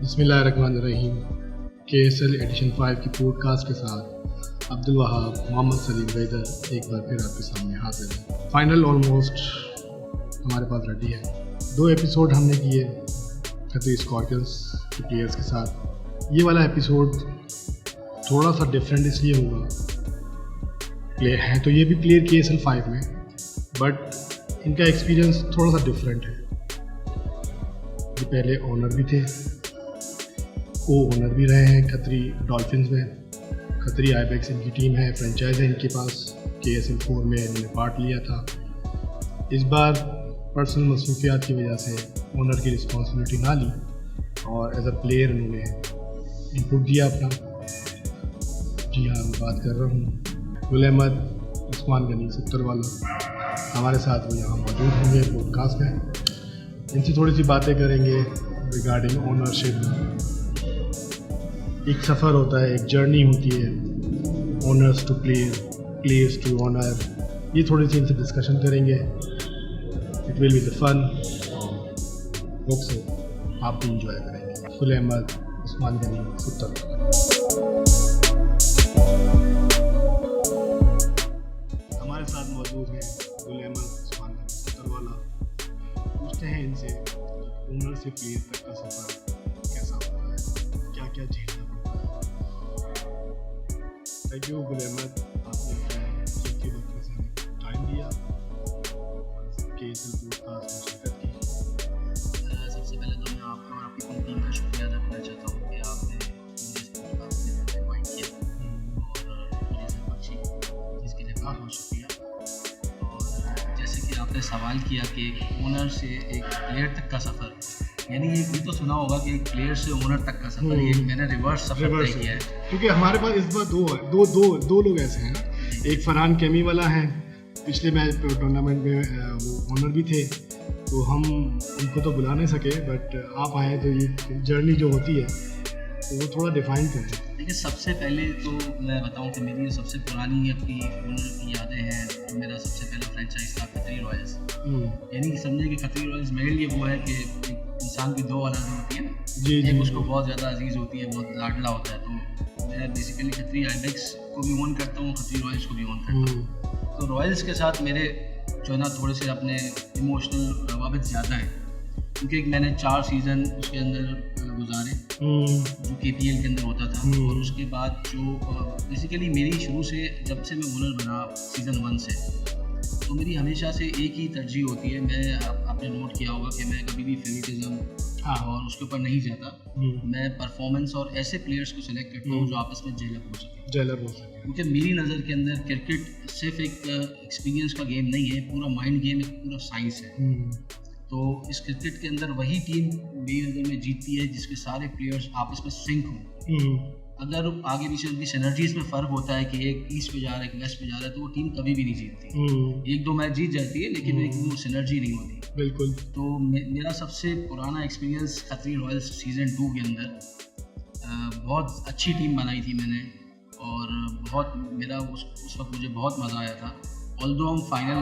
बिस्मिल्लाहिर्रहमानिर्रहीम। KSL addition 5 की podcast के साथ अब्दुल वहाब, मोहम्मद सलीम वैदर एक बार फिर आपके सामने हाजिर है। फाइनल ऑलमोस्ट हमारे पास रेडी है। 2 एपिसोड हमने किए खतरी स्कॉर्पियंस के प्लेयर्स के साथ। ये वाला एपिसोड थोड़ा सा डिफरेंट इसलिए होगा, प्लेयर हैं तो ये भी प्लेयर KSL 5 में, बट इनका एक्सपीरियंस थोड़ा सा डिफरेंट है। ये पहले ओनर भी थे, को ओनर भी रहे हैं खतरी डॉल्फिन्स में। खतरी आईबेक्स इनकी टीम है, फ्रेंचाइज है इनके पास। KSL 4 में इन्होंने पार्ट लिया था। इस बार पर्सनल मसरूफियात की वजह से ओनर की रिस्पॉन्सिबिलिटी ना ली और एज अ प्लेयर इन्होंने इनपुट दिया अपना। जी हाँ, मैं बात कर रहा हूँ गुल अहमद उस्मान गनी 70 वाला। हमारे साथ वो यहाँ मौजूद होंगे पॉडकास्ट में। इनसे थोड़ी सी बातें करेंगे रिगार्डिंग ओनरशिप। एक सफ़र होता है, एक जर्नी होती है, owners to player, players to owner. ये थोड़ी सी इनसे डिस्कशन करेंगे। It will be the fun. Hope so आप भी इंजॉय करेंगे। गुल अहमद उस्मान गनी 70। हमारे साथ मौजूद हैं गुल अहमद उस्मान गनी 70 वाला। पूछते हैं इनसे ओनर से प्लेयर तक का सफ़र कैसा होता है, क्या क्या झेलना पड़ता है। थैंक यू गुल अहमद, आपने अपने वक्त में से टाइम दिया KSL पॉडकास्ट में शिरकत की। सबसे पहले तो मैं आपका और आपकी पूरी टीम का शुक्रिया अदा करना चाहता हूँ कि आपने मुझे इस पॉडकास्ट में इन्वाइट किया और मुझे इसे बख्शी, जिसके लिए बहुत बहुत शुक्रिया। और जैसे कि आपने सवाल किया कि ओनर से एक प्लेयर तक का सफ़र, यानी ये भी तो सुना होगा कि एक प्लेयर से ओनर तक का सफ़र, ये मैंने रिवर्स सफ़र तय किया है। क्योंकि हमारे पास इस बार दो लोग ऐसे हैं ना। एक फरहान केमी वाला है, पिछले मैच टूर्नामेंट में वो ओनर भी थे, तो हम उनको तो बुला नहीं सके, बट आप आए तो ये जर्नी जो होती है तो वो थोड़ा डिफाइन करें। देखिए, सबसे पहले तो मैं बताऊं कि मेरी सबसे पुरानी अपनी ओनर की यादें हैं। तो मेरा सबसे पहला फ्रेंचाइज था खतरी रॉयल्स। यानी कि समझे कि खतरी रॉयल्स मेरे लिए वो है कि इंसान की 2 औलादें होती है ना, एक उसको बहुत ज़्यादा अजीज़ होती है, बहुत लाडला होता है। तो मैं बेसिकली खतरी आईबेक्स को भी ओन करता हूँ, खतरी रॉयल्स को भी ओन करता हूँ। तो रॉयल्स के साथ मेरे जो है ना थोड़े से अपने इमोशनल रवाबित ज़्यादा है, क्योंकि मैंने 4 सीज़न उसके अंदर गुजारे जो KPL के अंदर होता था। और उसके बाद जो बेसिकली मेरी शुरू से जब से मैं ओनर बना सीज़न 1 से, तो मेरी हमेशा से एक ही तरजीह होती है। मैं आपने नोट किया होगा कि मैं कभी भी फेवरेटिज्म और उसके ऊपर नहीं जाता। मैं परफॉर्मेंस और ऐसे प्लेयर्स को सिलेक्ट करता हूँ जो आपस में जेलर हो सके। क्योंकि मेरी नज़र के अंदर क्रिकेट सिर्फ एक एक्सपीरियंस का गेम नहीं है, पूरा माइंड गेम, एक पूरा साइंस है। तो इस क्रिकेट के अंदर वही टीम मेरी नज़र में जीतती है जिसके सारे प्लेयर्स आपस में सिंक हों। अगर आगे पीछे उनकी सिनर्जीज में फ़र्क होता है कि एक ईस्ट पे जा रहा है, एक वेस्ट पे जा रहा है, तो वो टीम कभी भी नहीं जीतती। 1-2 मैच जीत जाती है, लेकिन एक वो सिनर्जी नहीं होती। बिल्कुल। तो मेरा सबसे पुराना एक्सपीरियंस खतरी रॉयल्स सीज़न 2 के अंदर बहुत अच्छी टीम बनाई थी मैंने, और बहुत मेरा उस वक्त मुझे बहुत मज़ा आया था। ऑल्दो हम फाइनल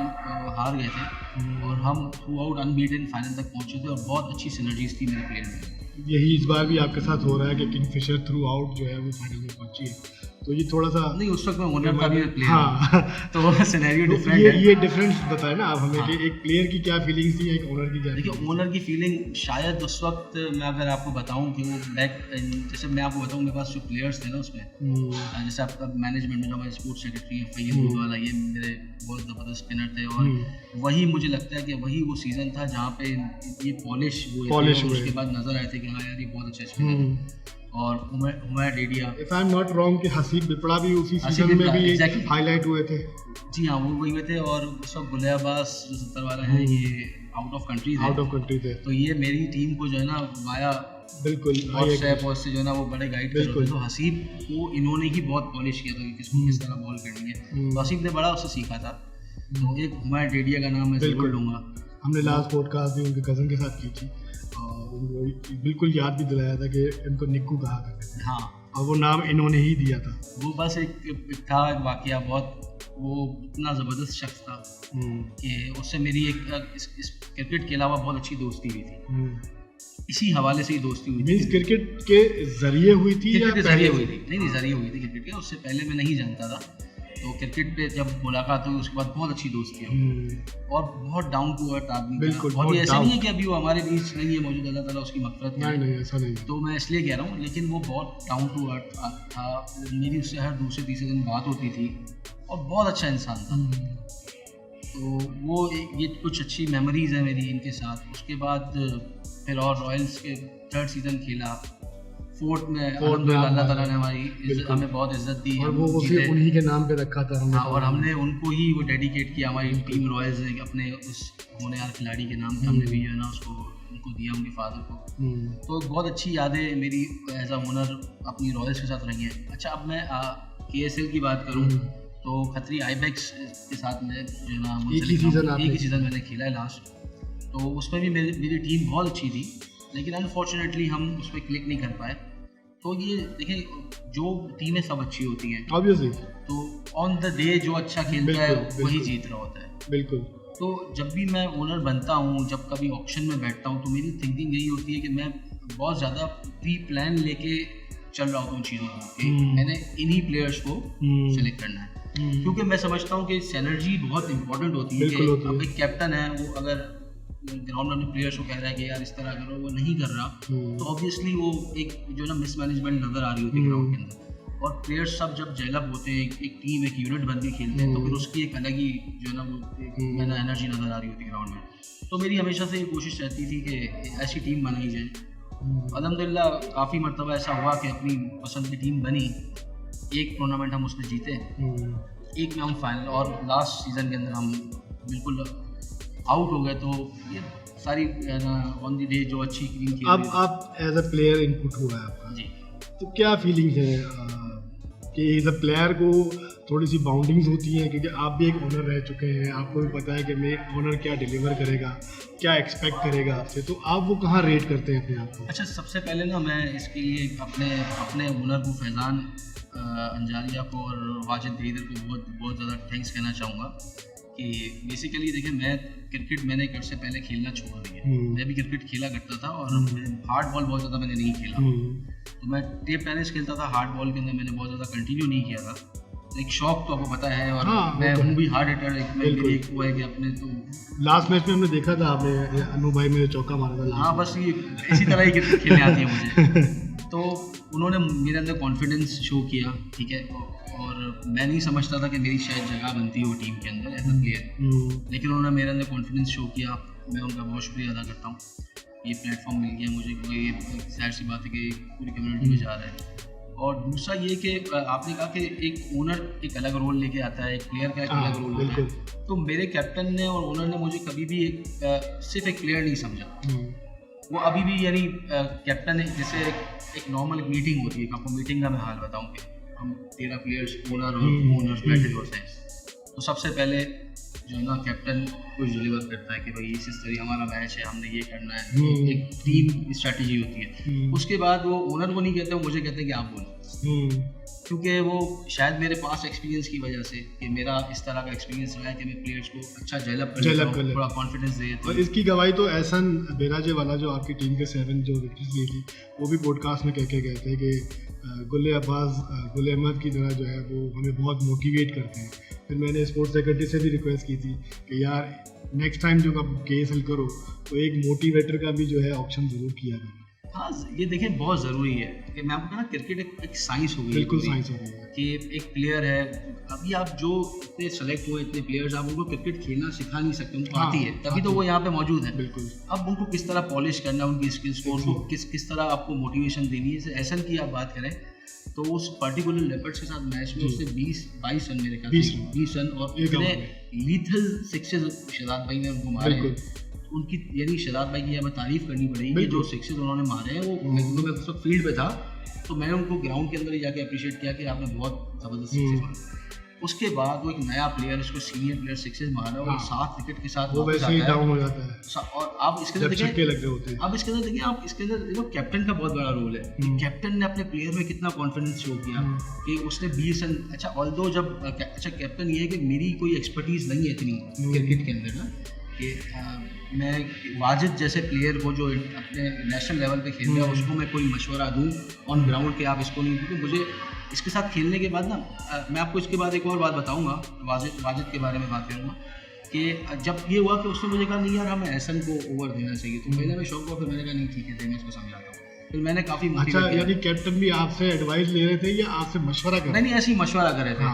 हार गए थे और हम थ्रू आउट अनबीटन फाइनल तक पहुँचे थे, और बहुत अच्छी सिनर्जीज थी मेरे प्लेयर में। यही इस बार भी आपके साथ हो रहा है कि किंगफिशर थ्रू आउट जो है वो फाइनल में पहुंची है। तो ये थोड़ा सा नहीं, उस वक्त मैं ओनर का भी प्लेयर। हाँ, तो वो सिनेरियो डिफरेंट है। ये डिफरेंस बताए ना आप हमें कि एक प्लेयर की क्या फीलिंग्स थी, एक ओनर की क्या। देखिए, ओनर की फीलिंग शायद उस वक्त मैं अगर आपको बताऊं कि वो जैसे मैं आपको बताऊं, मेरे पास जो प्लेयर्स थे ना उसमें, जैसे आपका मैनेजमेंट में जो हमारे स्पोर्ट्स सेक्रेटरी है फहीम वाला, ये मेरे बहुत ज़बरदस्त स्पिनर थे। और वही मुझे लगता है कि वही वो सीज़न था जहाँ पे ये पॉलिश हुए, उसके बाद नज़र आए थे कि हाँ यार ये बहुत अच्छा स्पिनर है। और Humair Dedia, if I am not wrong, कि हसीब बिपड़ा भी उसी सीजन में भी हाईलाइट हुए थे। जी हाँ, वो वही हुए थे। और उस वक्त गुल अब्बास जो 70 वाला है, ये आउट ऑफ कंट्री थे। तो ये मेरी टीम को जो है ना वाया बिल्कुल व्हाट्सएप और से जो है ना वो बड़े गाइड कर रहे थे। तो हसीब को इन्होंने ही बहुत पॉलिश किया था कि किसको किस तरह बॉल करनी है। तो हसीब ने बड़ा उससे सीखा था। तो एक हुमैर डेडिया का नाम मैं जरूर लूँगा। हमने लास्ट पॉडकास्ट भी उनके कज़न के साथ की थी, बिल्कुल याद भी दिलाया था कि इनको निक्कू कहा करते थे। हाँ, और वो नाम इन्होंने ही दिया था। वो बस एक था वाकया, बहुत वो इतना ज़बरदस्त शख्स था कि उससे मेरी एक इस क्रिकेट के अलावा बहुत अच्छी दोस्ती हुई थी। इसी हवाले से ही दोस्ती हुई थी। मींस क्रिकेट के जरिए हुई थी या क्रिकेट के पहले जरिए हुई थी? नहीं जरिए हुई थी क्रिकेट के, उससे पहले मैं नहीं जानता था। तो क्रिकेट पे जब मुलाकात हुई उसके बाद बहुत अच्छी दोस्ती हुई और बहुत डाउन टू अर्थ आदमी बिल्कुल, था। और ये ऐसा down। नहीं है कि अभी वो हमारे बीच नहीं है मौजूद, अल्लाह ताला उसकी मग़फ़िरत करे। नहीं ऐसा नहीं। तो मैं इसलिए कह रहा हूँ, लेकिन वो बहुत डाउन टू अर्थ था। मेरी उससे हर दूसरे तीसरे दिन बात होती थी और बहुत अच्छा इंसान था। तो वो ये कुछ अच्छी मेमोरीज़ हैं मेरी इनके साथ। उसके बाद फिर और रॉयल्स के 3rd सीज़न खेला, फोर्थ में अल्लाह ताला ने हमें बहुत इज्जत दी और वो फिर उन्हीं के नाम पे रखा था हमने। और हमने उनको ही वो डेडिकेट किया, हमारी टीम रॉयल्स ने अपने उस होने वाले खिलाड़ी के नाम पे हमने भी जो है ना उसको उनको दिया, उनके फादर को। तो बहुत अच्छी यादें मेरी एज अ ओनर अपनी रॉयल्स के साथ रही हैं। अच्छा, अब मैं KSL की बात करूँ तो खत्री आईबैक्स के साथ में जो है ना एक ही सीज़न मैंने खेला है लास्ट। तो उसमें भी मेरी टीम बहुत अच्छी थी, लेकिन अनफॉर्चुनेटली हम उस पर क्लिक नहीं कर पाए। तो ये देखें, जो टीमें सब अच्छी होती हैं ऑब्वियसली, तो ऑन द डे जो अच्छा खेलता है वही जीत रहा होता है। बिल्कुल। तो जब भी मैं ओनर बनता हूँ, जब कभी ऑक्शन में बैठता हूँ, तो मेरी थिंकिंग यही होती है कि मैं बहुत ज़्यादा प्री प्लान लेके चल रहा होता हूँ चीज़ों को कि मैंने इन्हीं प्लेयर्स को सेलेक्ट करना है। क्योंकि मैं समझता हूँ कि सिनर्जी बहुत इंपॉर्टेंट होती है। कि अब एक कैप्टन है, वो अगर ग्राउंड में प्लेयर्स को कह रहा है कि यार इस तरह करो, वो नहीं कर रहा, तो ऑब्वियसली वो एक जो ना मिसमैनेजमेंट नज़र आ रही होती है ग्राउंड के अंदर। और प्लेयर्स सब जब जेलअप होते हैं, एक टीम एक यूनिट बन के खेलते हैं, तो फिर उसकी एक अलग ही जो है ना वो एनर्जी नज़र आ रही होती है ग्राउंड में। तो मेरी हमेशा से ये कोशिश रहती थी कि ऐसी टीम बनाई जाए। अल्हम्दुलिल्लाह काफ़ी मरतबा ऐसा हुआ कि अपनी पसंद की टीम बनी, एक टूर्नामेंट हम उसमें जीते, एक में हम फाइनल, और लास्ट सीज़न के अंदर हम बिल्कुल आउट हो गए। तो ये सारी ऑन द डे जो अच्छी टीम खेली। अब आप एज अ प्लेयर इनपुट हुआ है आपका जी, तो क्या फीलिंग्स है कि एज अ प्लेयर को थोड़ी सी बाउंडिंग्स होती हैं, क्योंकि आप भी एक ओनर रह चुके हैं, आपको भी पता है कि मैं ओनर क्या डिलीवर करेगा, क्या एक्सपेक्ट करेगा आपसे, तो आप वो कहाँ रेट करते हैं अपने आप को? अच्छा, सबसे पहले ना मैं इसके लिए अपने ओनर को फैज़ान अंजारिया को और वाजिद दहीदर को बहुत ज़्यादा थैंक्स कहना चाहूँगा कि बेसिकली देखिए, मैंने एक अर्से पहले खेलना छोड़ दिया। मैं भी क्रिकेट खेला करता था और हार्ड बॉल बहुत ज़्यादा मैंने नहीं खेला। तो मैं टेप टेनिस खेलता था, हार्ड बॉल के अंदर मैंने बहुत ज़्यादा कंटिन्यू नहीं किया था। एक शौक तो आपको पता है, और मैं हूँ भी हार्ड हिटर। एक वो है कि अपने तो लास्ट मैच में हमने देखा था आपने अनु भाई मेरे चौका मारा था। हाँ, बस ये इसी तरह ही क्रिकेट खेलने आती है मुझे। तो उन्होंने मेरे अंदर कॉन्फिडेंस शो किया, ठीक है, और मैं नहीं समझता था कि मेरी शायद जगह बनती है वो टीम के अंदर एज अ प्लेयर, लेकिन उन्होंने मेरे अंदर कॉन्फिडेंस शो किया। मैं उनका बहुत शुक्रिया अदा करता हूँ। ये प्लेटफॉर्म मिल गया मुझे, कोई जाहिर सी बात है कि पूरी कम्युनिटी में जा रहा है। और दूसरा ये कि आपने कहा कि एक ओनर एक अलग रोल लेके आता है, एक प्लेयर का एक अलग रोल होता है। तो मेरे कैप्टन ने और ओनर ने मुझे कभी भी सिर्फ एक प्लेयर नहीं समझा। वो अभी भी यानी कैप्टन है, जैसे एक नॉर्मल मीटिंग होती है, आपको मीटिंग का मैं हाल बताऊँ कि हम 13 प्लेयर्स ओनर्स बैठे होते हैं। तो सबसे पहले जो है ना कैप्टन कुछ डिलीवर करता है कि भाई इस तरह हमारा मैच है, हमने ये करना है, एक टीम स्ट्रैटेजी होती है। उसके बाद वो ओनर को नहीं कहते, वो मुझे कहते हैं कि आप बोलो, क्योंकि वो शायद मेरे पास एक्सपीरियंस की वजह से कि मेरा इस तरह का एक्सपीरियंस रहा है कि मैं प्लेयर्स को अच्छा डेवलप कर थोड़ा कॉन्फिडेंस दे। और इसकी गवाही तो एहसन बेराजे वाला जो आपकी टीम के 7 जो विकेट्स ली थी, वो भी पॉडकास्ट में कह के गए थे कि गुल अहमद की तरह जो है वो हमें बहुत मोटिवेट करते हैं। फिर मैंने स्पोर्ट्स सेक्रेटरी से भी रिक्वेस्ट की थी कि यार नेक्स्ट टाइम जो आप KSL करो तो एक मोटिवेटर का भी जो है ऑप्शन ज़रूर किया जाए। हाँ, ये देखें बहुत ज़रूरी है कि मैं आपको ना क्रिकेट एक साइंस हो गई, बिल्कुल साइंस हो गई है कि एक प्लेयर है। अभी आप जो इतने सेलेक्ट हुए इतने प्लेयर्स, आप उनको क्रिकेट खेलना सिखा नहीं सकते, उनको आती है तभी तो वो यहाँ पे मौजूद है। बिल्कुल। अब उनको किस तरह पॉलिश करना है उनकी स्किल्स को, उनको किस तरह आपको मोटिवेशन देनी है। एहसन की आप बात करें तो उस पर्टिकुलर लेपर्ड्स के साथ मैच में उसने 22 रन मेरे ख्याल से 20 रन और इतने लीथल सिक्सेस शहजाद भाई ने उनको मारे। उनकी यानी शहजाद भाई की हमें तारीफ करनी पड़ेगी, जो सिक्सेस उन्होंने मारे हैं वो मैं उस वक्त फील्ड पे था, तो मैंने उनको ग्राउंड के अंदर ही जाके अप्रिशिएट किया कि आपने बहुत ज़बरदस्त सिक्सेस मारे। उसके बाद वो एक नया प्लेयर, उसको सीनियर प्लेयर सिक्सेस मारा और 7 विकेट के साथ वो वैसे ही डाउन हो जाता है। और आप इसके अंदर देखिए, लग रहे होते हैं। अब इसके अंदर देखिए, आप इसके अंदर देखो कैप्टन का बहुत बड़ा रोल है कि कैप्टन ने अपने प्लेयर में कितना कॉन्फिडेंस शो किया कि उसने 20 रन। अच्छा, ऑल्दो जब अच्छा कैप्टन ये है कि मेरी कोई एक्सपर्टीज नहीं है इतनी क्रिकेट के अंदर ना, कि मैं वाजिद जैसे प्लेयर को जो अपने नेशनल लेवल पे खेल रहा है उसको मैं कोई मशवरा दूँ ऑन ग्राउंड कि आप इसको नहीं, क्योंकि मुझे इसके साथ खेलने के बाद ना मैं आपको इसके बाद एक और बात बताऊँगा, वाजिद के बारे में बात करूँगा कि जब ये हुआ कि उसने मुझे कहा नहीं यार हमें एहसन को ओवर देना चाहिए, तो पहले मैं शौक हुआ, फिर मैंने कहा नहीं ठीक है मैं इसको समझाता हूँ, फिर मैंने काफ़ी अच्छा, यानी कैप्टन भी आपसे एडवाइस ले रहे थे या आपसे मशवरा कर रहे थे? नहीं ऐसे ही मशवरा कर रहे थे।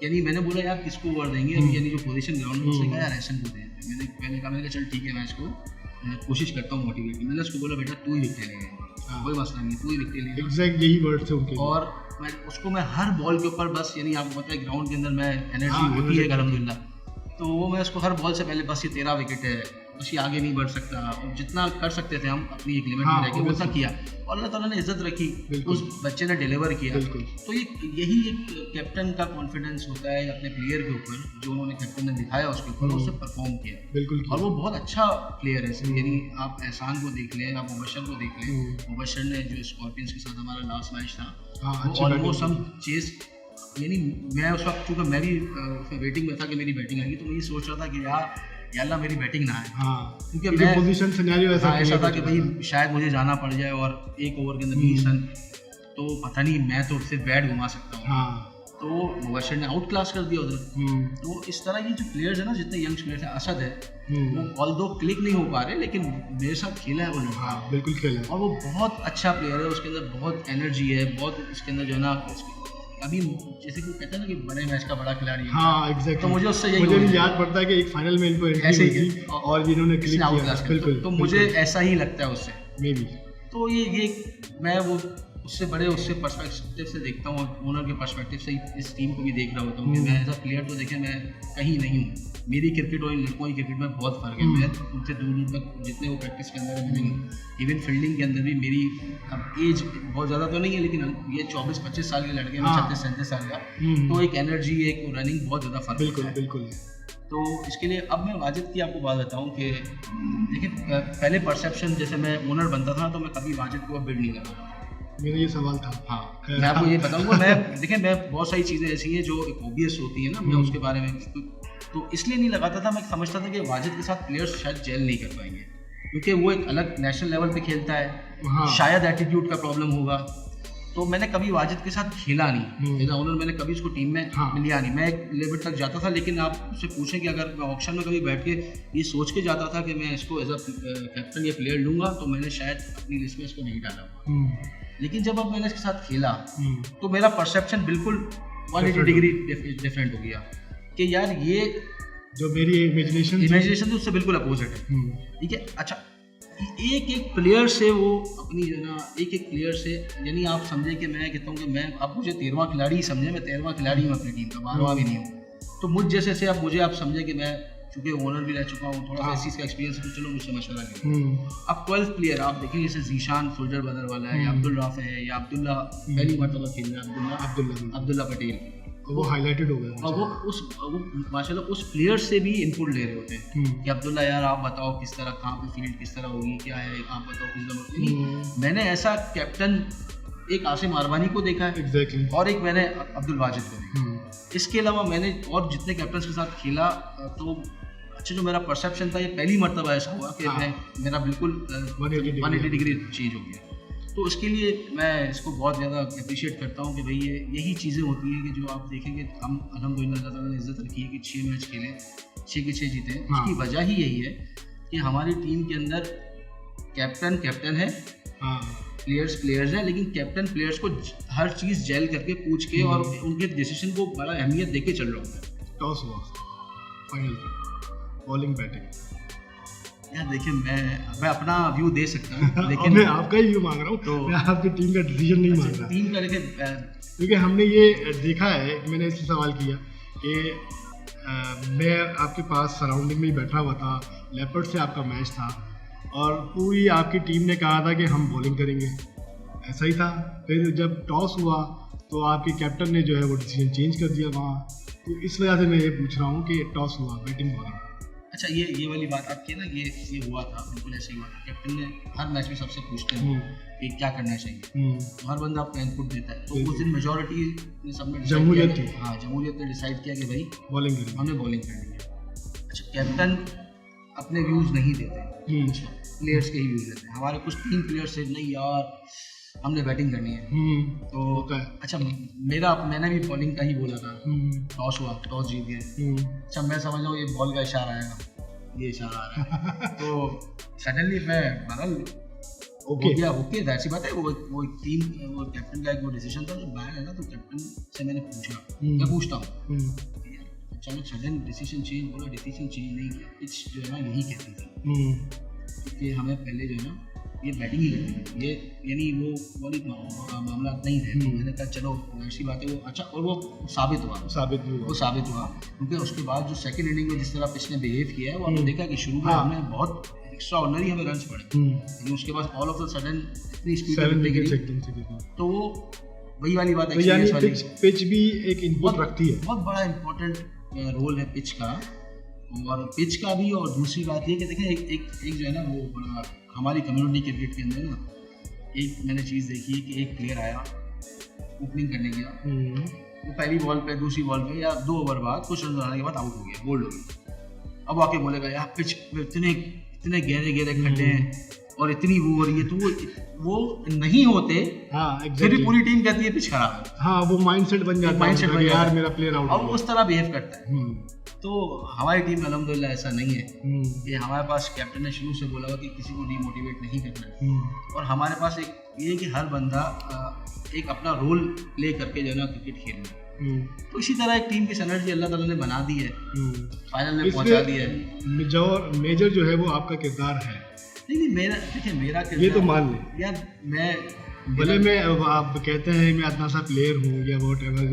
यानी मैंने बोला यार किसको ओवर देंगे, यानी जो पोजीशन ग्राउंड में उसने कहा यार एहसन को दें, मैंने कहा चल ठीक है मैं इसको कोशिश करता हूँ मोटिवेट की। मैंने उसको बोला बेटा तू ही विकेट लेगा, कोई मसला नहीं, तू ही विकेट लेगा, एग्जैक्ट यही वर्ड थे उनके। और मैं हर बॉल के ऊपर बस, यानी आपको पता है ग्राउंड के अंदर मैं एनर्जी होती है अल्हम्दुलिल्लाह, तो वो मैं उसको हर बॉल से पहले बस ये तेरा विकेट है, बस ये आगे नहीं बढ़ सकता, और जितना कर सकते थे हम अपनी एक लिमिट में रह के उतना किया, और अल्लाह ताला ने इज्जत रखी, उस बच्चे ने डिलीवर किया। तो यही एक कैप्टन का कॉन्फिडेंस होता है अपने प्लेयर के ऊपर, जो उन्होंने कैप्टन ने दिखाया उसके ऊपर, उससे परफॉर्म किया बिल्कुल, और वो बहुत अच्छा प्लेयर है। यानी आप एहसान को देख लें, आप मुबशर को देख लें, मुबशर ने जो स्कॉर्पियंस के साथ हमारा लास्ट मैच था वो ऑलमोस्ट हम चेस, यानी मैं उस वक्त चूँकि मैं भी वेटिंग में था कि मेरी बैटिंग आएगी, तो मैं ये सोच रहा था कि यार अल्लाह मेरी बैटिंग ना आए, क्योंकि मैं पोजीशन सिनेरियो ऐसा था कि भाई शायद मुझे जाना पड़ जाए और एक ओवर के अंदर 20 रन, तो पता नहीं मैं तो सिर्फ बैट घुमा सकता हूँ, तो मुबशर ने आउट क्लास कर दिया उधर। तो इस तरह की जो प्लेयर्स है ना, जितने यंग प्लेयर्स है, असद है वो ऑल्दो क्लिक नहीं हो पा रहे, लेकिन मेरे साथ खेला है वो लड़का, बिल्कुल खेला है, और वो बहुत अच्छा प्लेयर है, उसके अंदर बहुत एनर्जी है, बहुत इसके अंदर जो है ना, अभी जैसे कि कहते हैं ना कि बड़े मैच का बड़ा खिलाड़ी है। एग्जैक्टली, तो मुझे उससे यही मुझे याद पड़ता है कि एक फाइनल में इनको ऐसे ही और जिन्होंने क्लिक किया, बिल्कुल, तो मुझे ऐसा ही लगता है उससे मे बी। तो ये मैं वो उससे पर्सपेक्टिव से देखता हूँ, ओनर के पर्सपेक्टिव से इस टीम को भी देख रहा होता हूँ कि मैं एज अ प्लेयर तो देखें मैं कहीं नहीं हूँ, मेरी क्रिकेट और इन लड़कों की क्रिकेट में बहुत फ़र्क है, मैं उनसे दूर तक जितने वो प्रैक्टिस के अंदर है, इवन फील्डिंग के अंदर भी मेरी अब एज बहुत ज़्यादा तो नहीं है, लेकिन ये 24-25 साल के लड़के हैं, 36-37 साल का, तो एक एनर्जी, एक रनिंग बहुत ज़्यादा फ़र्क है, बिल्कुल। तो इसके लिए अब मैं वाजिद की आपको बात बताऊँ कि देखिए पहले परसेप्शन, जैसे मैं ओनर बनता था तो मैं कभी वाजिद को बिल्ड नहीं करता, मेरा ये सवाल था। मैं आपको ये बताऊंगा, मैं बहुत सारी चीज़ें ऐसी हैं जो एक ऑब्वियस होती है ना, मैं उसके बारे में तो इसलिए नहीं लगाता था, मैं समझता था कि वाजिद के साथ प्लेयर्स शायद जेल नहीं कर पाएंगे, क्योंकि वो एक अलग नेशनल लेवल पे खेलता है, शायद एटीट्यूड का प्रॉब्लम होगा, तो मैंने कभी वाजिद के साथ खेला नहीं, एज ओनर मैंने कभी उसको टीम में लिया नहीं, मैं एक लेवल तक जाता था, लेकिन आप उससे पूछें कि अगर मैं ऑप्शन में कभी बैठ के ये सोच के जाता था कि मैं इसको एज अ कैप्टन या प्लेयर लूँगा, तो मैंने शायद अपनी लिस्ट में इसको नहीं डाला, लेकिन जब अब मैंने इसके साथ खेला तो मेरा परसेप्शन बिल्कुल 180 डिग्री डिफरेंट हो गया कि यार ये जो मेरी इमेजिनेशन थी उससे बिल्कुल अपोजिट है, ठीक है। अच्छा, एक प्लेयर से वो अपनी जो ना एक प्लेयर से, यानी आप समझे कि मैं कहता हूँ कि मैं आप मुझे 13वां खिलाड़ी ही समझे, मैं 13वां खिलाड़ी हूँ अपनी टीम का, 12वां भी नहीं हूँ, तो मुझ जैसे से आप समझे कि मैं चूँकि ओनर भी रह चुका हूँ, थोड़ा सा इस चीज़ का एक्सपीरियंस है, तो चलो मुझसे मशवरा करें। अब 12 प्लेयर आप देखें, जैसे जीशान सुल्जर बदर वाला है, या अब्दुल राफ़ है, या अब्दुल्ला पहली मरतबा खेल रहा है अब्दुल्ला पटेल, तो वो हाईलाइटेड हो गया, और वो माशाल्लाह उस प्लेयर से भी इनपुट ले रहे होते हैं कि अब्दुल्ला यार आप बताओ किस तरह, कहाँ पे फील्ड किस तरह होगी, क्या है, आप बताओ किस तरह। मैंने ऐसा कैप्टन एक आसिम अरबानी को देखा है, और एक मैंने अब्दुल वाजिद को देखा, इसके अलावा मैंने और जितने कैप्टन्स के साथ खेला, तो अच्छा जो मेरा परसेप्शन था, ये पहली मरतबा ऐसा हुआ कि मेरा बिल्कुल 180 डिग्री चेंज हो गया। तो इसके लिए मैं इसको बहुत ज़्यादा अप्रिशिएट करता हूँ कि भाई ये यही चीज़ें होती हैं कि जो आप देखेंगे, हम अल्हम्दुलिल्लाह अल्लाह ताला ने इज़्ज़त रखी है कि 6 मैच खेले, 6 के 6 जीते। उसकी वजह ही यही है कि हमारी टीम के अंदर कैप्टन है, प्लेयर्स हैं, लेकिन कैप्टन प्लेयर्स को हर चीज़ जेल करके पूछ के और उनके डिसीजन को बड़ा अहमियत दे के चल रहा हूँ। टॉस हुआ फाइनल बॉलिंग बैटिंग, यार देखिए मैं अपना व्यू दे सकता हूँ, लेकिन मैं आपका ही व्यू मांग रहा हूँ, तो मैं आपकी टीम का डिसीजन नहीं मांग रहा। टीम का लेकिन क्योंकि हमने ये देखा है, मैंने इससे सवाल किया कि मैं आपके पास सराउंडिंग में ही बैठा हुआ था, लेपर्ड से आपका मैच था, और पूरी आपकी टीम ने कहा था कि हम बॉलिंग करेंगे, ऐसा ही था। फिर जब टॉस हुआ तो आपके कैप्टन ने जो है वो डिसीजन चेंज कर दिया वहाँ, तो इस वजह से मैं ये पूछ रहा हूँ कि टॉस हुआ, बैटिंग बॉलिंग। अच्छा, ये वाली बात आपकी ना, ये हुआ था, बिल्कुल ऐसे ही हुआ था। कैप्टन ने हर मैच में सबसे पूछते हैं कि क्या करना चाहिए, हर बंदा आपको इनपुट देता है, तो उस दिन मेजॉरिटी ने सबने जमहूरियत ने डिसाइड किया कि भाई बॉलिंग करेंगे, हमने बॉलिंग करनी है। अच्छा, कैप्टन अपने व्यूज़ नहीं देते, प्लेयर्स के ही व्यूज़ देते हैं। हमारे कुछ 3 प्लेयर्स थे, नहीं यार हमने बैटिंग करनी है, तो अच्छा मैंने भी बॉलिंग का ही बोला था, टॉस हुआ, टॉस जीत गए, अच्छा मैं समझ रहा हूँ ये बॉल का इशारा आएगा, ये इशारा आ रहा है तो सडनली मैं बदल ओके ऐसी बात है। वो टीम वो कैप्टन का एक वो डिसीजन था, जो बैन है ना, तो कैप्टन से मैंने पूछा, मैं पूछता हूँ चलो सडन डिसीजन चेंज, बोला डिसीजन चेंज नहीं किया, पिच जो है ना यही कहती थी कि हमें पहले जो है ना ये बैटिंग ही करनी है, ये यानी वो वाली मामला नहीं है। तो मैंने कहा चलो ऐसी बात है वो, अच्छा और वो साबित हुआ क्योंकि उसके बाद जो सेकंड इनिंग में जिस तरह पिच ने बिहेव किया है, वो आपने देखा कि शुरू में हमने बहुत एक्स्ट्रा ऑर्डिनरी हमें रन पड़े, लेकिन उसके बाद ऑल ऑफ द सडन इतनी स्पीड, तो वही वाली बात है, पिच भी एक इनपुट रखती है, बहुत बड़ा इंपॉर्टेंट रोल है पिच का, और पिच का भी। और दूसरी बात ये कि देखें एक जो है ना वो हमारी कम्युनिटी क्रिकेट के अंदर ना एक मैंने चीज़ देखी है कि एक प्लेयर आया ओपनिंग करने गया, वो पहली बॉल पे दूसरी बॉल पे या 2 ओवर बाद कुछ रन आने के बाद आउट हो गया, बोल्ड हो गया। अब आके बोलेगा यार पिच इतने गहरे खड्डे हैं और इतनी वो हो रही है, तो वो नहीं होते, फिर भी पूरी टीम कहती है पिच खराब है, वो माइंडसेट बन जाता है यार मेरा प्लेयर आउट, और उस तरह बिहेव करता है। तो हमारी टीम में अल्हम्दुलिल्लाह ऐसा नहीं है कि हमारे पास कैप्टन ने शुरू से बोला हुआ कि किसी को डिमोटिवेट नहीं करना है, और हमारे पास एक ये कि हर बंदा एक अपना रोल प्ले करके जो है ना क्रिकेट खेलना है। तो इसी तरह एक टीम की सिनर्जी अल्लाह ताला ने बना दी है, फाइनल में पहुंचा दिया है। मेजर जो है वो आपका किरदार है। नहीं मेरा किरदार, ये तो मान लें यार, मैं भले मैं आप कहते हैं मैं इतना सा प्लेयर हूँ या वॉट एवर,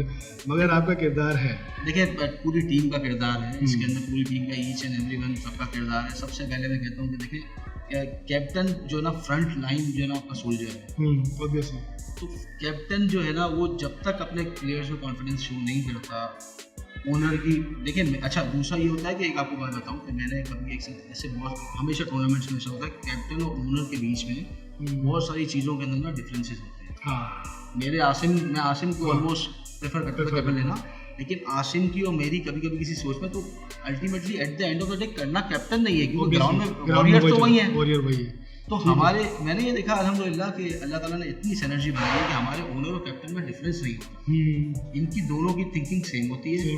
मगर आपका किरदार है। देखिए पूरी टीम का किरदार है, इसके अंदर पूरी टीम का ईच एंड एवरीवन सबका किरदार है। सबसे पहले मैं कहता हूँ कि देखिए कैप्टन जो है ना फ्रंट लाइन जो है ना आपका सोल्जर है, ऑब्वियसली। तो कैप्टन जो है ना वो जब तक अपने प्लेयर्स को कॉन्फिडेंस शो नहीं करता, ओनर की देखिए। अच्छा दूसरा ये होता है कि एक आपको बात बताऊँ कि मैंने कभी एक ऐसे बहुत हमेशा टूर्नामेंट्स में ऐसा होता है कैप्टन और ओनर के बीच में बहुत सारी चीज़ों के अंदर ना डिफरेंसेस होते हैं। मैं आसिम को ऑलमोस्ट प्रेफर करता था कैप्टन लेना, लेकिन आसिम की और मेरी कभी कभी किसी सोच में, तो ultimately at the end of the day करना कैप्टन नहीं है, क्योंकि ग्राउंड में वॉरियर तो वही है। तो मैंने ये देखा अल्हम्दुलिल्लाह कि अल्लाह ताला ने इतनी सिनर्जी बनाई है कि हमारे ओनर और कैप्टन में डिफरेंस नहीं होता, इनकी दोनों की थिंकिंग सेम होती है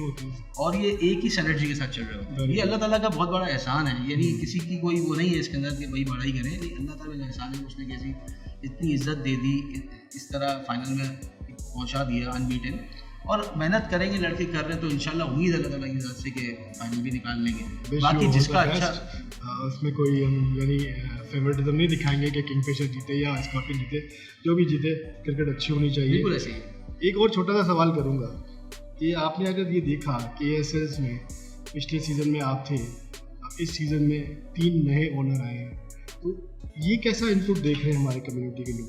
और ये एक ही सिनर्जी के साथ चल रहे होते हैं। ये अल्लाह ताला का बहुत बड़ा एहसान है, यानी किसी की कोई वो नहीं है इसके अंदर कि भाई बड़ा ही करें, नहीं, अल्लाह ताला का एहसान है, उसने कैसी इतनी इज्जत दे दी, इस तरह फाइनल में पहुँचा दिया अनबीटन। और मेहनत करेंगे, लड़के कर रहे हैं, तो इंशाल्लाह उम्मीद है अल्लाह ताला की तरफ से कि फाइनल भी निकाल लेंगे। बाकी जिसका अच्छा उसमें कोई हम यानी फेवरेटिज्म नहीं दिखाएंगे कि किंगफिशर जीते या स्कॉर्पियन जीते, जो भी जीते क्रिकेट अच्छी होनी चाहिए। बिल्कुल ऐसे ही। एक और छोटा सा सवाल करूँगा कि आपने अगर ये देखा कि ASL में पिछले सीज़न में आप थे, इस सीज़न में 3 नए ओनर आए हैं, तो ये कैसा इनपुट देख रहे हैं हमारे कम्युनिटी के लोग?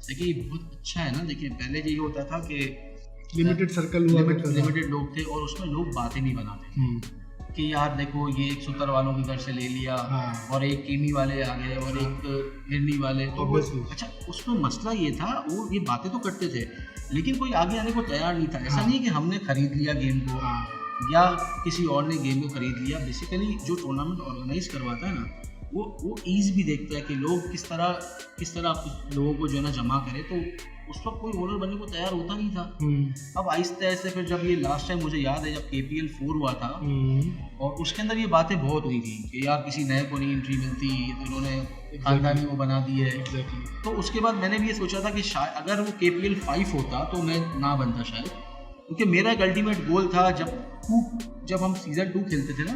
देखिए बहुत अच्छा है ना। देखिए पहले ये होता था कि लिमिटेड सर्कल हुआ, लिमिटेड लोग थे और उसमें लोग बातें नहीं बनाते कि यार देखो ये एक सुतर वालों के घर से ले लिया, और एक कीमी वाले आ गए और एक हिरनी वाले, तो अच्छा उसमें मसला ये था, वो ये बातें तो करते थे लेकिन कोई आगे आने को तैयार नहीं था। ऐसा नहीं कि हमने खरीद लिया गेम को या किसी और ने गेम को खरीद लिया। बेसिकली जो टूर्नामेंट ऑर्गेनाइज करवाता है ना, वो ईज भी देखता है कि लोग किस तरह लोगों को जो है ना जमा करे, तो उस वक्त कोई ओनर बनने को तैयार होता नहीं था। अब आहिस्ते आहिस्ते फिर जब ये लास्ट टाइम मुझे याद है जब KPL 4 हुआ था और उसके अंदर ये बातें बहुत हुई थी कि यार किसी नए को नहीं एंट्री मिलती, तो इन्होंने खानदानी वो बना दी है। तो उसके बाद मैंने भी ये सोचा था कि शायद अगर वो KPL 5 होता तो मैं ना बनता शायद, क्योंकि मेरा एक अल्टीमेट गोल था। जब हम सीज़न 2 खेलते थे ना,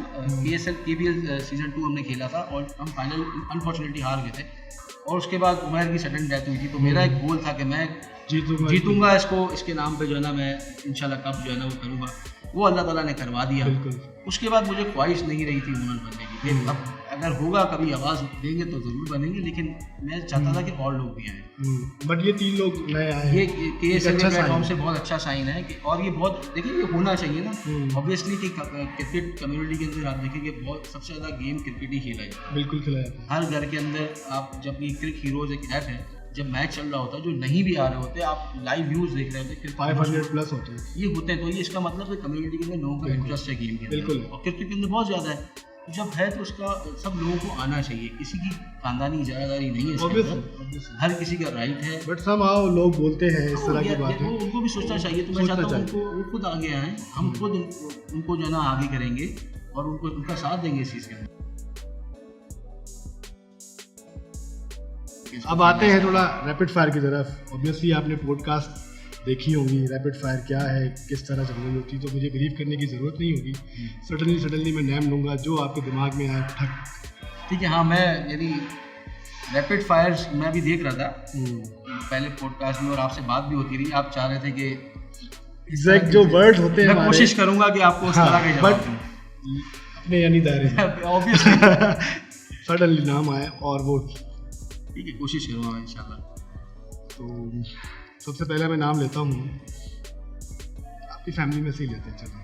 KPL सीज़न 2 हमने खेला था और हम फाइनल अनफॉर्चुनेटली हार गए थे, और उसके बाद उमर की सडन डेथ हुई थी। तो मेरा एक गोल था कि मैं जीतूंगा इसके नाम पे जो है ना मैं इंशाल्लाह कप जो है ना वो करूँगा। वो अल्लाह ताला ने करवा दिया। उसके बाद मुझे ख्वाहिश नहीं रही थी ओनर बनने की। फिर अब अगर होगा कभी आवाज़ देंगे तो ज़रूर बनेंगे, लेकिन मैं चाहता था कि और लोग भी आए। बट ये 3 लोग नए आए, ये KSL प्लेटफॉर्म से बहुत अच्छा साइन है कि, और ये बहुत देखिए ये होना चाहिए ना ऑब्वियसली कि क्रिकेट कम्युनिटी के अंदर आप देखेंगे बहुत सबसे ज़्यादा गेम क्रिकेट ही खेला है। बिल्कुल खिलाया है। हर घर के अंदर आप जब ये क्रिक हीरोज एक ऐप है, जब मैच चल रहा होता है, जो नहीं भी आ रहे होते आप लाइव व्यूज देख रहे होते, 500+ होते हैं, ये होते हैं। तो ये इसका मतलब है कम्युनिटी के अंदर लोगों का इंटरेस्ट है गेम के अंदर, और क्रिकेट के अंदर बहुत ज़्यादा है। जब है तो उसका सब लोगों को आना चाहिए, किसी की खानदानी ज़्यादादारी नहीं है इसके अंदर, हर किसी का राइट है। बट somehow लोग बोलते हैं इस तरह की बातें, उनको भी सोचना चाहिए। तो मैं चाहता हूँ उनको, वो खुद आगे आएँ, हम खुद उनको जो है ना आगे करेंगे और उनको उनका साथ देंगे इस चीज़ के अंदर। अब आते हैं थोड़ा रैपिड फायर की तरफ। ऑब्वियसली आपने पॉडकास्ट देखी होंगी, रैपिड फायर क्या है, किस तरह चल रही होती, तो मुझे ब्रीफ करने की ज़रूरत नहीं होगी। सडनली मैं नाम लूँगा, जो आपके दिमाग में आए ठक। ठीक है, हाँ, मैं यानी रैपिड फायर मैं भी देख रहा था पहले पॉडकास्ट में, और आपसे बात भी होती रही। आप चाह रहे थे कि एग्जैक्ट जो वर्ड होते हैं, मैं कोशिश करूँगा कि आपको उस तरह के जवाब दूं अपने यानी दायरे में। ऑब्वियसली सडनली नाम आए और वो ठीक है, कोशिश करूँगा इंशाल्लाह। तो सबसे पहले मैं नाम लेता हूँ, आपकी फैमिली में से ही लेते हैं। चलो,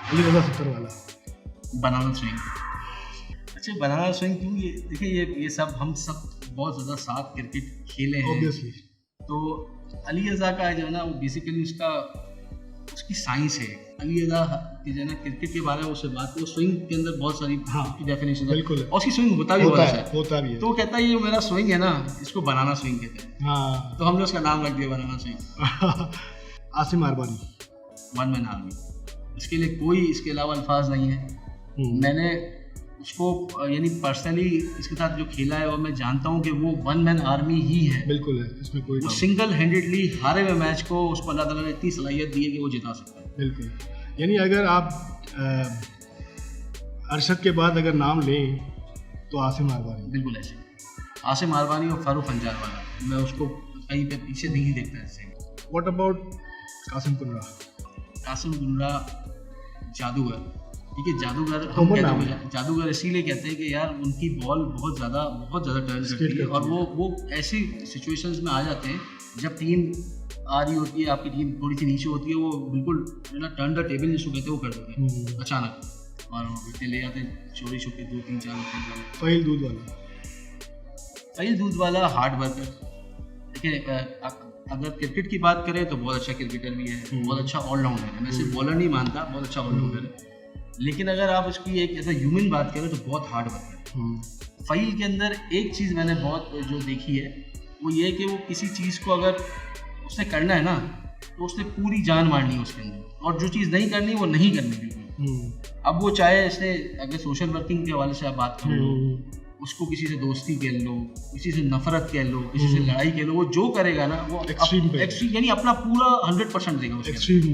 अली रज़ा सत्तर वाला, बनाना स्विंग। अच्छा, बनाना स्विंग क्यों? ये देखिए, ये सब हम सब बहुत ज़्यादा साथ क्रिकेट खेले हैं ऑब्वियसली। तो अली रज़ा का जो है ना, वो बेसिकली उसकी साइंस है। अली रज़ा की जो है ना क्रिकेट के बारे में उससे बात, वो स्विंग के अंदर बहुत सारी डेफिनेशन है, और उसकी स्विंग होता भी है। तो कहता है ये मेरा स्विंग है ना, इसको बनाना स्विंग कहते हैं। हाँ, तो हमने उसका नाम रख दिया banana swing. Asim Arbani, one man army. इसके लिए कोई इसके अलावा अल्फाज नहीं है। मैंने उसको यानी पर्सनली इसके साथ जो खेला है, और मैं जानता हूँ कि वो वन मैन आर्मी ही है। बिल्कुल है, इसमें कोई वो सिंगल हैंडेडली हारे हुए मैच को उसको अल्लाह ताला ने इतनी सलाहियत दी है कि वो जिता सकता है। बिल्कुल, यानी अगर आप अरशद के बाद अगर नाम लें तो आसिम अरबानी। बिल्कुल ऐसे आसिम अरबानी और फारूक अंजार वाला, मैं उसको कहीं पे पीछे नहीं देखता ऐसे। What about Qasim Kunra? कासिम कुनरा जादूगर। ठीक है, जादूगर हम कहते हैं, जादूगर इसीलिए कहते हैं कि यार उनकी बॉल बहुत ज़्यादा टर्न करती है, और वो ऐसी सिचुएशंस में आ जाते हैं जब टीम आ रही होती है, आपकी टीम थोड़ी सी नीचे होती है, वो बिल्कुल टर्न द टेबल जिसको कहते हैं वो कर देते हैं अचानक, और विकेट ले जाते हैं चोरी छुपे 2-3-4 विकेट। फहील दूध वाला हार्ड वर्कर। देखिए, अगर क्रिकेट की बात करें तो बहुत अच्छा क्रिकेटर भी है, बहुत अच्छा ऑलराउंडर है। मैं सिर्फ बॉलर नहीं मानता, बहुत अच्छा ऑलराउंडर है। लेकिन अगर आप उसकी एक एज अ ह्यूमन बात करें तो बहुत हार्ड वर्कर है। फहील के अंदर एक चीज़ मैंने बहुत जो देखी है, वो ये है कि वो किसी चीज़ को अगर उसने करना है ना, तो उसने पूरी जान मारनी है उसके अंदर, और जो चीज़ नहीं करनी वो नहीं करनी बिल्कुल। अब वो चाहे इसने अगर सोशल वर्किंग के हवाले से आप बात कर लो, उसको किसी से दोस्ती कह लो, किसी से नफरत कह लो, किसी से लड़ाई कह लो, वो जो करेगा ना वो एक्सट्रीम यानी अपना पूरा 100% देगा,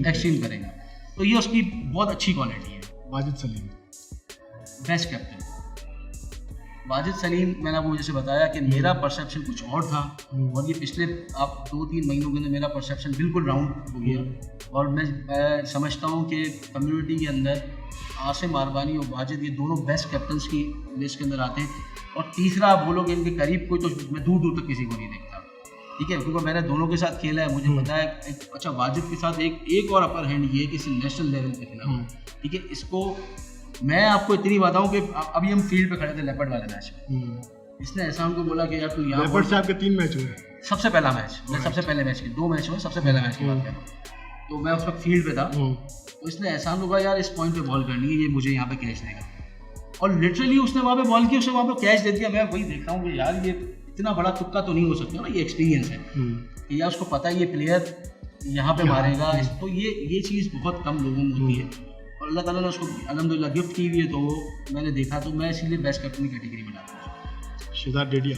एक्सट्रीम करेगा। तो ये उसकी बहुत अच्छी क्वालिटी है। Wajid Saleem best captain. वाजिद सलीम, मैंने आपको जैसे बताया कि मेरा परसेप्शन कुछ और था, और ये पिछले आप 2-3 महीनों के अंदर मेरा परसेप्शन बिल्कुल राउंड हो गया, और मैं समझता हूँ कि कम्युनिटी के अंदर आसिम अरबानी और वाजिद, ये दोनों बेस्ट कैप्टन्स की लिस्ट के अंदर आते हैं। और तीसरा आप बोलोगे इनके करीब कोई, तो मैं दूर दूर तक किसी को नहीं देखता। ठीक है, क्योंकि मैंने दोनों के साथ खेला है, मुझे पता है। अच्छा, वाजिद के साथ एक और अपर हैंड ये है कि इसे नेशनल लेवल पे खेला। ठीक है, इसको मैं आपको इतनी बताऊं कि अभी हम फील्ड पे खड़े थे लेपर्ड वाले मैच में, इसने ऐसा हमको बोला कि यार तू यहाँ लेपर्ड से आपके 3 मैच हुए? सबसे पहला मैच, मैं सबसे पहले मैच के 2 मैच हुए, सबसे पहले मैच की बात कर रहा हूँ। तो मैं उस वक्त फील्ड पे था, तो इसने एहसान होगा यार इस पॉइंट पे बॉल करनी है, ये मुझे यहाँ पे कैच देगा, और लिटरली उसने वहाँ पे बॉल की, उसने वहाँ पे कैच दे दिया। मैं वही देखता हूँ कि यार ये इतना बड़ा तुक्का तो नहीं हो सकता ना, ये एक्सपीरियंस है कि यार उसको पता है ये प्लेयर यहाँ पे मारेगा। तो ये चीज़ बहुत कम लोगों में होती है, और अल्लाह ताला ने उसको अल्हम्दुलिल्लाह गिफ्ट की हुई है। तो मैंने देखा, तो मैं इसीलिए बेस्ट कैप्टन की कैटेगरी में डालता हूँ। शिदात डेडिया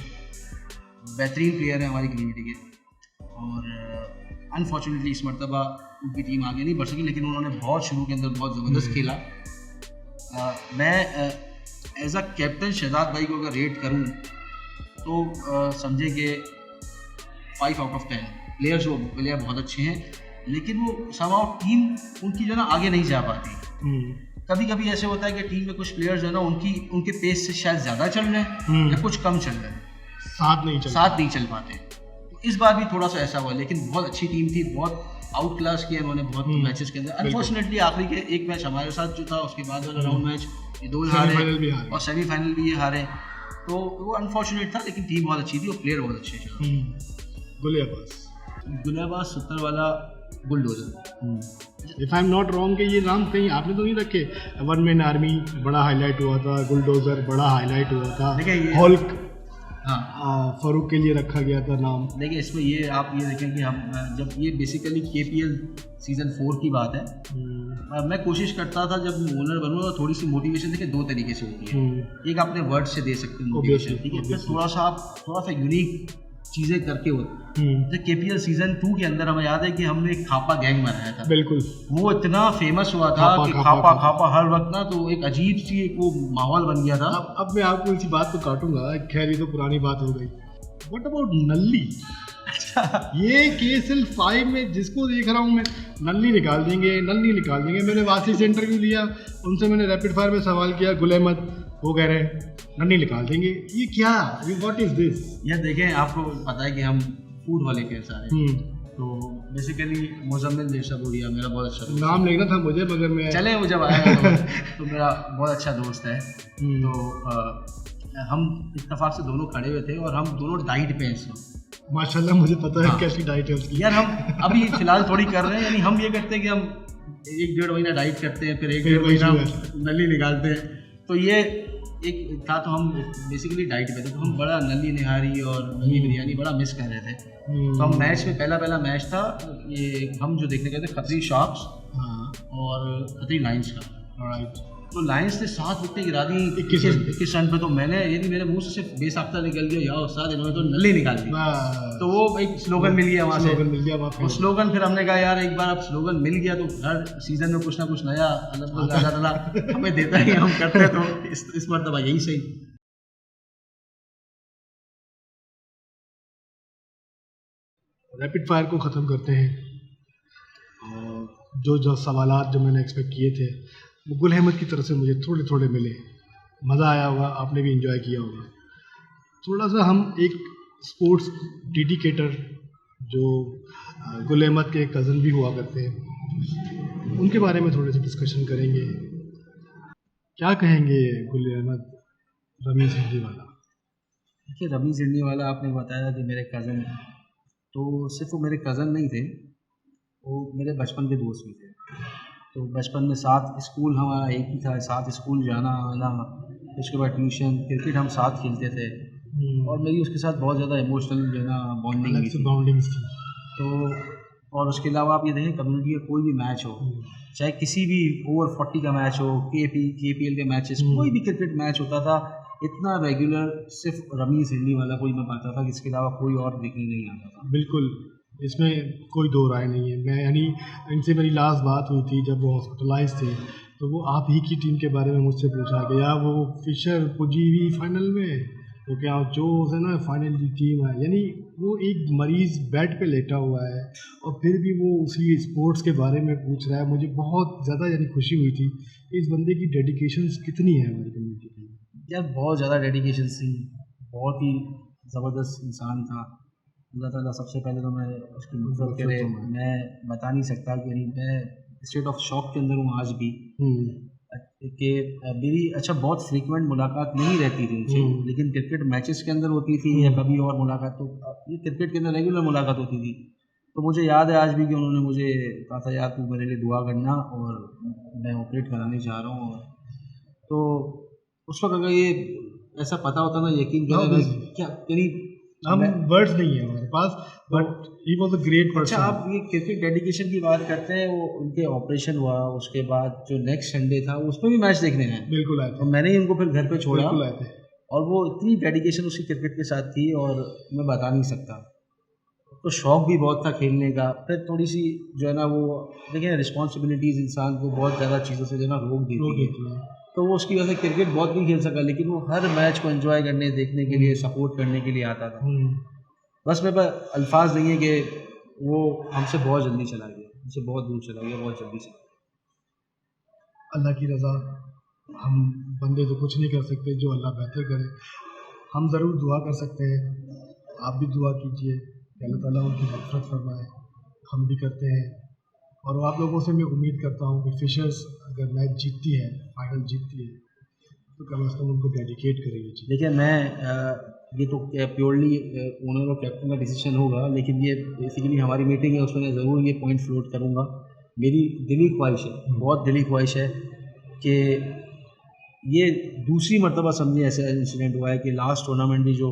बेहतरीन प्लेयर है हमारी कम्युनिटी के, और अनफॉर्चुनेटली इस मरतबा उनकी टीम आगे नहीं बढ़ सकी, लेकिन उन्होंने बहुत शुरू के अंदर बहुत ज़बरदस्त खेला। मैं एज अ कैप्टन शहजाद भाई को अगर रेट करूँ तो समझे कि 5 आउट ऑफ 10 प्लेयर बहुत अच्छे हैं, लेकिन वो समाव टीम उनकी जो ना आगे नहीं जा पाती। कभी कभी ऐसे होता है कि टीम में कुछ प्लेयर्स जो है ना उनके पेस से शायद ज़्यादा चल रहे हैं या कुछ कम चल रहे हैं, साथ नहीं चल पाते। तो इस बार भी थोड़ा सा ऐसा हुआ, लेकिन बहुत अच्छी टीम थी, बहुत आउट क्लास किया उन्होंने बहुत मैचेस के अंदर। अनफॉर्चुनेटली आखिरी के एक मैच हमारे साथ जो था, उसके बाद वाला राउंड मैच ये 2 हारे और सेमीफाइनल भी ये हारे, तो वो अनफॉर्चुनेट था। लेकिन टीम बहुत अच्छी थी और प्लेयर बहुत अच्छे थे। गुलियाबाज सुत्तर वाला bulldozer. If I am not wrong कि ये नाम कहीं आपने तो नहीं रखे, वन मैन आर्मी बड़ा हाईलाइट हुआ था, बुलडोजर बड़ा हाईलाइट हुआ था, हल्क हाँ फरूक के लिए रखा गया था नाम। देखिए इसमें ये आप ये देखें कि हम जब ये बेसिकली KPL सीज़न 4 की बात है, मैं कोशिश करता था जब ओनर बनूँ तो थोड़ी सी मोटिवेशन देखिए दो तरीके से होती है। एक अपने वर्ड से दे सकते हैं मोटिवेशन, ठीक है, फिर थोड़ा सा यूनिक चीज़ें करके होती है। KPL सीज़न 2 के अंदर हमें याद है कि हमने एक खापा गैंग बनाया था, बिल्कुल वो इतना फेमस हुआ था कि खापा हर वक्त ना, तो एक अजीब सी एक वो माहौल बन गया था। अब मैं आपको इसी बात को काटूंगा, खैर ये तो पुरानी बात हो गई। What about Nalli? ये KSL 5 में जिसको देख रहा हूँ मैं, नल्ली निकाल देंगे। मैंने वासी से इंटरव्यू लिया, उनसे मैंने रैपिड फायर में सवाल किया, गुल अहमद वो कह रहे हैं नल्ली निकाल देंगे। ये क्या, व्हाट इज दिस? यार देखें, आपको पता है कि हम फूड वाले के सारे, तो बेसिकली मुजम्मिल देशबुरिया मेरा बहुत अच्छा नाम लेना था मुझे, मगर मैं चले वो जब आया तो मेरा बहुत अच्छा दोस्त है। तो हम इत्तेफाक से दोनों खड़े हुए थे और हम दोनों डाइट पे हैं। माशाल्लाह मुझे पता है कैसी डाइट है उसकी। यार हम अभी फिलहाल थोड़ी कर रहे हैं, यानी हम ये करते हैं कि हम 1-1.5 महीना डाइट करते हैं, फिर 1-1.5 महीना नली निकालते हैं। तो ये एक था, तो हम बेसिकली डाइट पे थे, तो हम बड़ा नली निहारी और नली बिरयानी बड़ा मिस कर रहे थे। तो हम मैच में पहला मैच था ये, हम जो देखने गए थे खतरी शार्क्स और खतरी लायंस का। तो लायंस ने 7 विकेटें गिरा दी 21 रन पे। तो मेरे मुंह से सिर्फ बेसाख्ता निकल गया, या उस्ताद इन्होंने तो नली निकाल दी। तो वो एक स्लोगन मिल गया वहाँ से, वो स्लोगन फिर हमने कहा यार एक बार अब स्लोगन मिल गया तो हर सीजन में कुछ ना कुछ नया अल्लाह हमें देता ही, हम करते, तो इस मरतबा यही सही। रैपिड फायर को ख़त्म करते हैं। और जो सवालात जो मैंने एक्सपेक्ट किए थे वो गुल अहमद की तरफ से मुझे थोड़े मिले। मज़ा आया होगा, आपने भी एंजॉय किया होगा। थोड़ा सा हम एक स्पोर्ट्स डेडिकेटर जो गुल अहमद के कज़न भी हुआ करते हैं, उनके बारे में थोड़े से डिस्कशन करेंगे। क्या कहेंगे गुल अहमद, रमीज़ हिंदी वाला? देखिए रमीज़ हिंदी वाला आपने बताया कि मेरे कज़न हैं, तो सिर्फ वो मेरे कज़न नहीं थे, वो मेरे बचपन के दोस्त भी थे। तो बचपन में साथ स्कूल हमारा एक ही था, साथ स्कूल जाना आना, उसके बाद ट्यूशन, क्रिकेट हम साथ खेलते थे। और मेरी उसके साथ बहुत ज़्यादा इमोशनल जो है ना बॉन्डिंग्स थी। तो और उसके अलावा आप ये देखें, कम्युनिटी का कोई भी मैच हो, चाहे किसी भी ओवर 40 का मैच हो, KPL के मैचेस, कोई भी क्रिकेट मैच होता था, इतना रेगुलर सिर्फ रमीज़ हिंदी वाला कोई मैं पाता था, इसके अलावा कोई और देखने नहीं आता था। बिल्कुल, इसमें कोई दो राय नहीं है। मैं यानी इनसे मेरी लास्ट बात हुई थी जब वो हॉस्पिटलाइज थे, तो वो आप ही की टीम के बारे में मुझसे पूछा कि यार वो फिशर पुजी हुई फाइनल में, तो क्या जो है ना फाइनल की टीम है, यानी वो एक मरीज़ बेड पे लेटा हुआ है और फिर भी वो उसी स्पोर्ट्स के बारे में पूछ रहा है। मुझे बहुत ज़्यादा यानी खुशी हुई थी। इस बंदे की डेडिकेशन कितनी है हमारी कम्युनिटी की? यार बहुत ज़्यादा डेडिकेशन थी, बहुत ही ज़बरदस्त इंसान था। अल्लाह ताला सबसे पहले तो मैं उसकी मदद करे, मैं बता नहीं सकता कि मैं स्टेट ऑफ शॉक के अंदर हूँ आज भी कि मेरी बहुत फ्रीक्वेंट मुलाकात नहीं रहती थी उनसे, लेकिन क्रिकेट मैचेस के अंदर होती थी या कभी और मुलाकात, तो ये क्रिकेट के अंदर रेगुलर मुलाकात होती थी। तो मुझे याद है आज भी कि उन्होंने मुझे कहा था यार तू मेरे लिए दुआ करना और मैं ऑपरेट कराने जा रहा हूँ। तो उस वक्त अगर ये ऐसा पता होता ना, यकीन करें क्या करीब हम वर्ड्स नहीं है हमारे पास, but he was a great person. अच्छा, आप ये क्रिकेट डेडिकेशन की बात करते हैं, वो उनके ऑपरेशन हुआ उसके बाद जो नेक्स्ट संडे था उसमें भी मैच देखने गए। बिल्कुल आए थे, तो मैंने ही उनको फिर घर पे छोड़ा। बिल्कुल आए थे। और वो इतनी डेडिकेशन उसकी क्रिकेट के साथ थी और मैं बता नहीं सकता। तो शौक़ भी बहुत था खेलने का। फिर थोड़ी सी जो है ना वो देखिए रिस्पॉन्सिबिलिटीज़ इंसान को बहुत ज़्यादा चीज़ों से जो है ना रोक देती है, तो वो उसकी वजह से क्रिकेट बहुत नहीं खेल सका, लेकिन वो हर मैच को एंजॉय करने, देखने के लिए, सपोर्ट करने के लिए आता था। बस मेरे पास अल्फाज नहीं है कि वो हमसे बहुत जल्दी चला गया, हमसे बहुत दूर चला गया, बहुत जल्दी चला गया। अल्लाह की रज़ा, हम बंदे तो कुछ नहीं कर सकते, जो अल्लाह बेहतर करे। हम ज़रूर दुआ कर सकते हैं, आप भी दुआ कीजिए कि अल्लाह ताला उनकी मग़फ़िरत फरमाए। हम भी करते हैं और आप लोगों से मैं उम्मीद करता हूँ कि फिशर्स अगर मैच जीतती है, फाइनल जीतती है, तो कम से कम उनको डेडिकेट करेंगे। देखिए मैं ये तो प्योरली ओनर और कैप्टन का डिसीजन होगा, लेकिन ये बेसिकली हमारी मीटिंग है, उसमें मैं ज़रूर ये पॉइंट फ्लोट करूँगा। मेरी दिली ख्वाहिश है, बहुत दिली ख्वाहिश है कि ये दूसरी मरतबा समझिए ऐसा इंसिडेंट हुआ है कि लास्ट टूर्नामेंट भी जो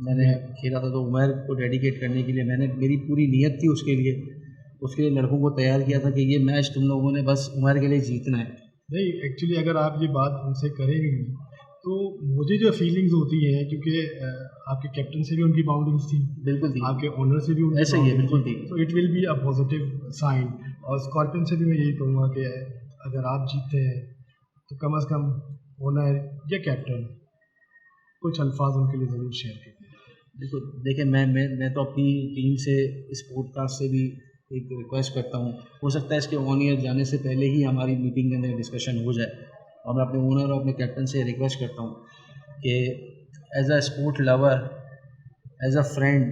मैंने खेला था तो उमर को डेडिकेट करने के लिए मैंने, मेरी पूरी नीयत थी उसके लिए लड़कों को तैयार किया था कि ये मैच तुम लोगों ने बस उमर के लिए जीतना है। नहीं, एक्चुअली अगर आप ये बात उनसे करेंगे तो मुझे जो फीलिंग्स होती हैं, क्योंकि आपके कैप्टन से भी उनकी बाउंडिंग्स थी, बिल्कुल थी, आपके ओनर से भी उनकी ऐसे ही है, बिल्कुल थी, तो it will be a positive sign. और स्कॉर्पियन से भी मैं यही कहूँगा कि अगर आप जीतते हैं तो कम से कम ओनर या कैप्टन कुछ अल्फाज उनके लिए ज़रूर शेयर कीजिए। बिल्कुल। देखिए मैं तो अपनी टीम से इस पॉडकास्ट से भी एक रिक्वेस्ट करता हूँ, हो सकता है इसके ऑन ईयर जाने से पहले ही हमारी मीटिंग के अंदर डिस्कशन हो जाए, और मैं अपने ओनर और अपने कैप्टन से रिक्वेस्ट करता हूँ कि as a sport lover, as a friend,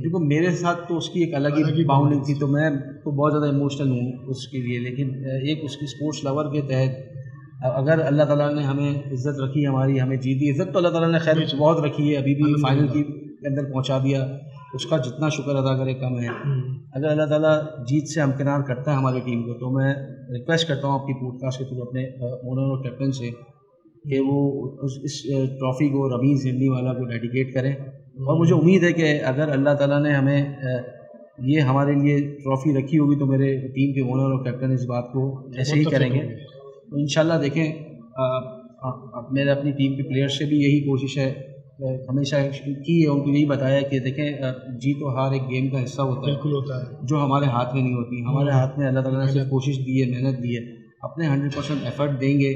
क्योंकि मेरे साथ तो उसकी एक अलग ही बाउंडिंग थी, तो मैं तो बहुत ज़्यादा इमोशनल हूँ उसके लिए, लेकिन एक उसकी स्पोर्ट्स लवर के तहत अगर अल्लाह ताला ने हमें इज़्ज़त रखी, हमारी हमें जीती, इज़्ज़त तो अल्लाह ताला ने खैर बहुत रखी है, अभी भी फाइनल के अंदर पहुँचा दिया, उसका जितना शुक्र अदा करे कम है। अगर अल्लाह ताला जीत से हमकिनार करता है हमारी टीम को, तो मैं रिक्वेस्ट करता हूँ आपकी पॉडकास्ट के थ्रू अपने ओनर और कैप्टन से कि वो इस ट्रॉफ़ी को रमीज़ हिंदीवाला को डेडिकेट करें, और मुझे उम्मीद है कि अगर अल्लाह ताला ने हमें ये हमारे लिए ट्रॉफ़ी रखी होगी तो मेरे टीम के ओनर और कैप्टन इस बात को ऐसे ही करेंगे। तो इंशाल्लाह देखें, मेरे अपनी टीम के प्लेयर्स से भी यही कोशिश है, हमेशा की है, उनको यही बताया कि देखें जीत और हार एक गेम का हिस्सा होता है, बिल्कुल होता है, जो हमारे हाथ में नहीं होती। हमारे हाथ में अल्लाह ताला ने सिर्फ कोशिश दी है, मेहनत दी है, अपने 100% एफर्ट देंगे,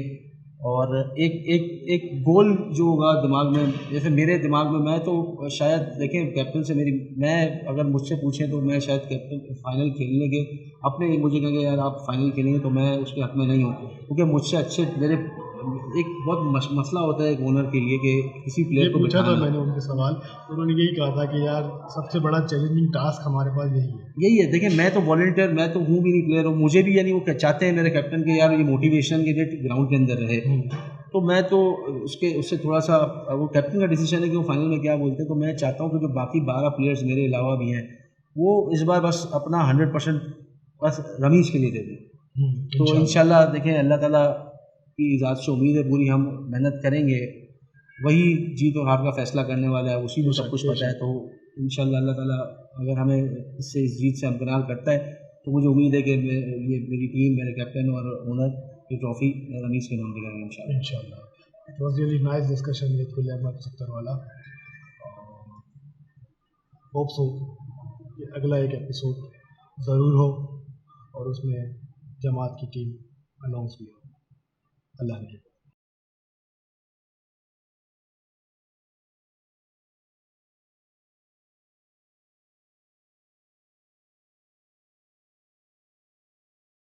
और एक गोल जो होगा दिमाग में, जैसे मेरे दिमाग में, मैं तो शायद देखें कैप्टन से मैं अगर मुझसे पूछें तो मैं शायद कैप्टन फाइनल खेलने के अपने मुझे कहेंगे यार आप फाइनल खेलेंगे, तो मैं उसके हक़ में नहीं हूँ, क्योंकि मुझसे अच्छे मेरे एक बहुत मसला होता है एक ओनर के लिए कि किसी प्लेयर को पूछा था मैंने उनके सवाल, उन्होंने यही कहा था कि यार सबसे बड़ा चैलेंजिंग टास्क हमारे पास यही है। देखिए मैं तो वॉलंटियर, मैं तो हूँ भी नहीं प्लेयर हूँ, मुझे भी यानी वो चाहते हैं मेरे कैप्टन के यार ये मोटिवेशन के लिए ग्राउंड के अंदर रहे, तो मैं तो उससे थोड़ा सा, वो कैप्टन का डिसीजन है कि वो फाइनल में क्या बोलते हैं, तो मैं चाहता हूँ कि जो बाकी 12 प्लेयर्स मेरे अलावा भी हैं वो इस बार बस अपना 100% बस रमीज़ के लिए दे दें। तो इंशाल्लाह देखें अल्लाह ताला की इजाज़त से उम्मीद है पूरी, हम मेहनत करेंगे, वही जीत और हार का फैसला करने वाला है, उसी को सब कुछ पता है। तो इंशाल्लाह अल्लाह ताला अगर हमें इससे इस जीत से हमकिनार करता है तो मुझे उम्मीद है कि ये मेरी टीम, मेरे कैप्टन और ओनर की ट्रॉफ़ी रमीज़ के नाम दिलाएंगे इंशाल्लाह। It was really nice discussion with कुल अहमद 75 वाला। होप सो कि अगला एक एपिसोड ज़रूर हो और उसमें जमात की टीम अनाउंस भी हो। अल्लाह ने